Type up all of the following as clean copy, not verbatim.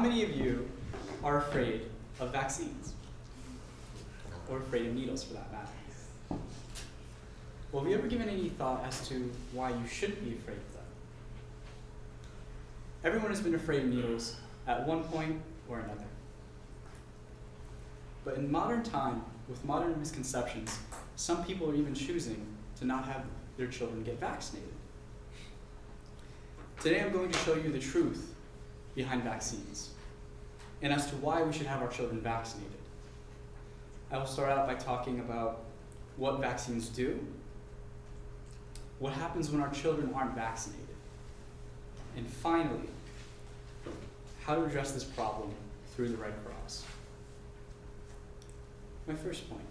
many of you are afraid of vaccines? Or afraid of needles, for that matter? Well, have you ever given any thought as to why you shouldn't be afraid of them? Everyone has been afraid of needles at one point or another. But in modern time, with modern misconceptions, some people are even choosing to not have their children get vaccinated. Today I'm going to show you the truth behind vaccines and as to why we should have our children vaccinated. I will start out by talking about what vaccines do, what happens when our children aren't vaccinated, and finally, how to address this problem through the Red Cross. My first point.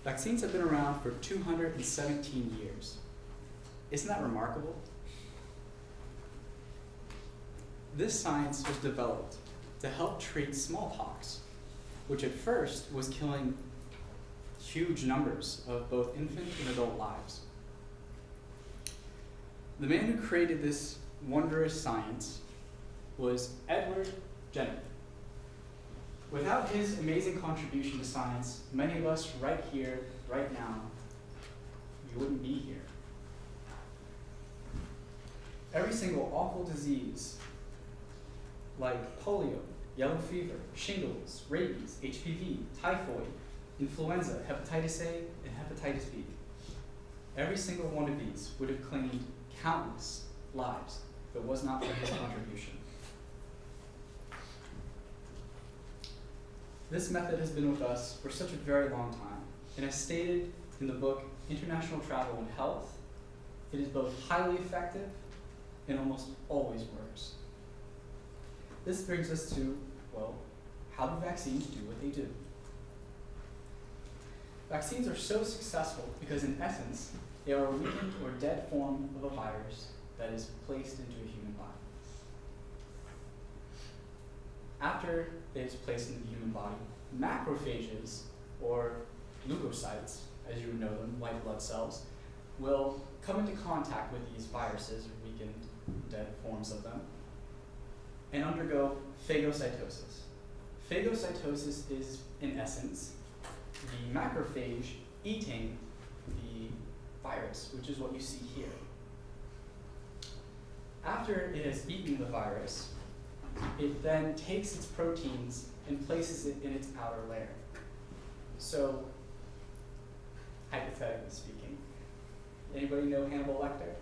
Vaccines have been around for 217 years. Isn't that remarkable? This science was developed to help treat smallpox, which at first was killing huge numbers of both infant and adult lives. The man who created this wondrous science was Edward Jenner. Without his amazing contribution to science, many of us right here, right now, we wouldn't be here. Every single awful disease, like polio, yellow fever, shingles, rabies, HPV, typhoid, influenza, hepatitis A, and hepatitis B. Every single one of these would have claimed countless lives if it was not for his contribution. This method has been with us for such a very long time, and as stated in the book International Travel and Health, it is both highly effective and almost always works. This brings us to, well, how do vaccines do what they do? Vaccines are so successful because in essence, they are a weakened or dead form of a virus that is placed into a human body. After it is placed into the human body, macrophages, or leukocytes, as you would know them, white blood cells, will come into contact with these viruses, or weakened, dead forms of them, and undergo phagocytosis. Phagocytosis is, in essence, the macrophage eating the virus, which is what you see here. After it has eaten the virus, it then takes its proteins and places it in its outer layer. So, hypothetically speaking, anybody know Hannibal Lecter?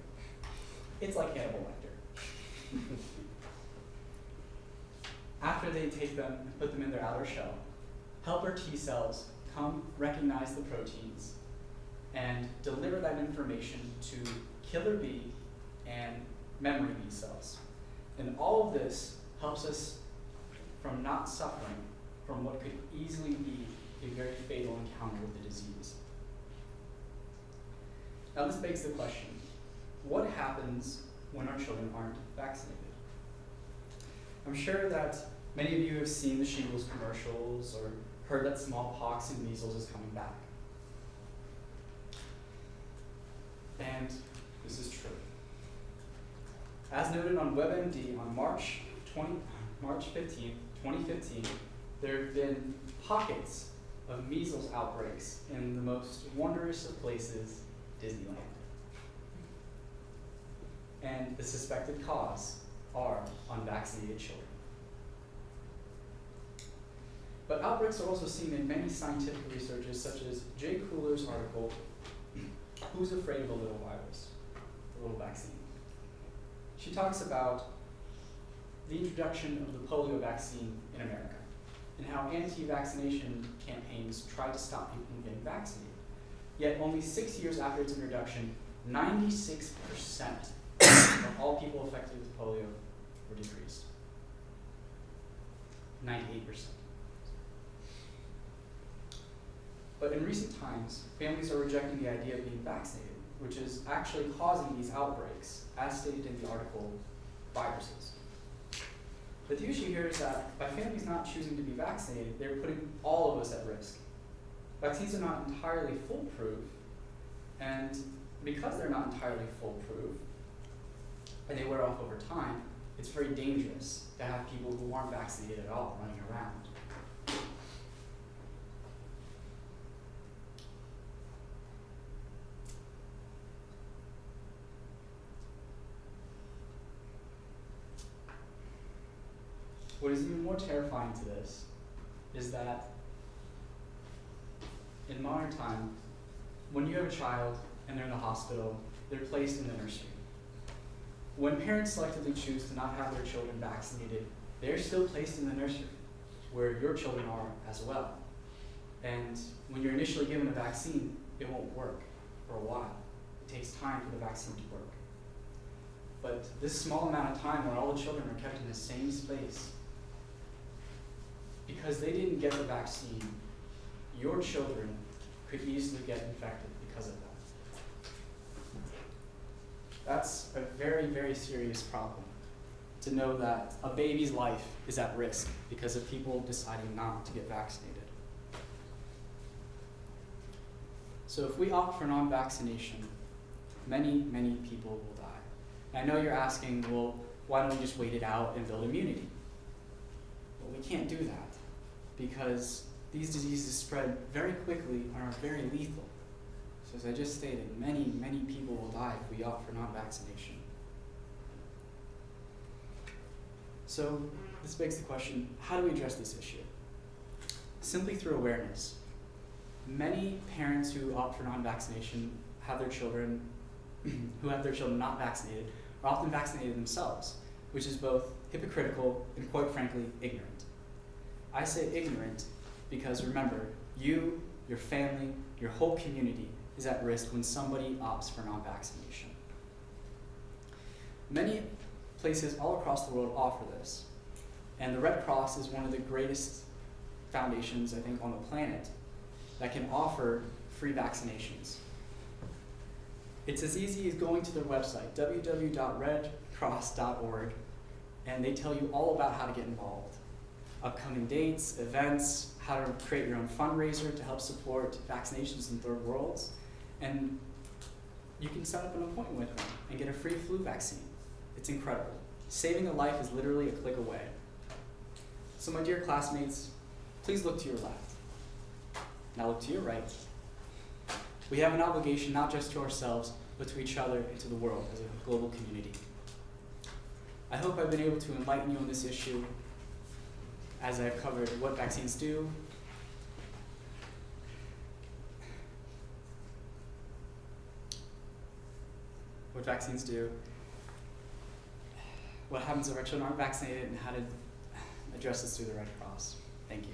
It's like Hannibal Lecter. After they take them and put them in their outer shell, helper T cells come recognize the proteins and deliver that information to killer B and memory B cells. And all of this helps us from not suffering from what could easily be a very fatal encounter with the disease. Now this begs the question, what happens when our children aren't vaccinated? I'm sure that many of you have seen the shingles commercials or heard that smallpox and measles is coming back. And this is true. As noted on WebMD on March 15th, 2015, there have been pockets of measles outbreaks in the most wondrous of places, Disneyland. And the suspected cause are unvaccinated children. But outbreaks are also seen in many scientific researches, such as Jay Cooler's article, Who's Afraid of a Little Virus? A Little Vaccine. She talks about the introduction of the polio vaccine in America and how anti-vaccination campaigns tried to stop people from getting vaccinated. Yet only 6 years after its introduction, 96% of all people affected with polio were decreased. 98%. But in recent times, families are rejecting the idea of being vaccinated, which is actually causing these outbreaks, as stated in the article, viruses. But the issue here is that by families not choosing to be vaccinated, they're putting all of us at risk. Vaccines are not entirely foolproof, and because they're not entirely foolproof, and they wear off over time, it's very dangerous to have people who aren't vaccinated at all running around. What is even more terrifying to this is that in modern time, when you have a child and they're in the hospital, they're placed in the nursery. When parents selectively choose to not have their children vaccinated, they're still placed in the nursery, where your children are as well. And when you're initially given a vaccine, it won't work for a while. It takes time for the vaccine to work. But this small amount of time where all the children are kept in the same space, because they didn't get the vaccine, your children could easily get infected because of that. That's a very, very serious problem, to know that a baby's life is at risk because of people deciding not to get vaccinated. So if we opt for non-vaccination, many, many people will die. And I know you're asking, well, why don't we just wait it out and build immunity? Well, we can't do that because these diseases spread very quickly and are very lethal. So as I just stated, many, many people will die if we opt for non-vaccination. So this begs the question, how do we address this issue? Simply through awareness. Many parents who opt for non-vaccination have their children, who have their children not vaccinated, are often vaccinated themselves, which is both hypocritical and, quite frankly, ignorant. I say ignorant because remember, you, your family, your whole community is at risk when somebody opts for non-vaccination. Many places all across the world offer this, and the Red Cross is one of the greatest foundations, I think, on the planet that can offer free vaccinations. It's as easy as going to their website, www.redcross.org, and they tell you all about how to get involved. Upcoming dates, events, how to create your own fundraiser to help support vaccinations in third worlds, and you can set up an appointment with them and get a free flu vaccine. It's incredible. Saving a life is literally a click away. So my dear classmates, please look to your left. Now look to your right. We have an obligation not just to ourselves, but to each other and to the world as a global community. I hope I've been able to enlighten you on this issue as I've covered what vaccines do, what happens if our children aren't vaccinated, and how to address this through the Red Cross. Thank you.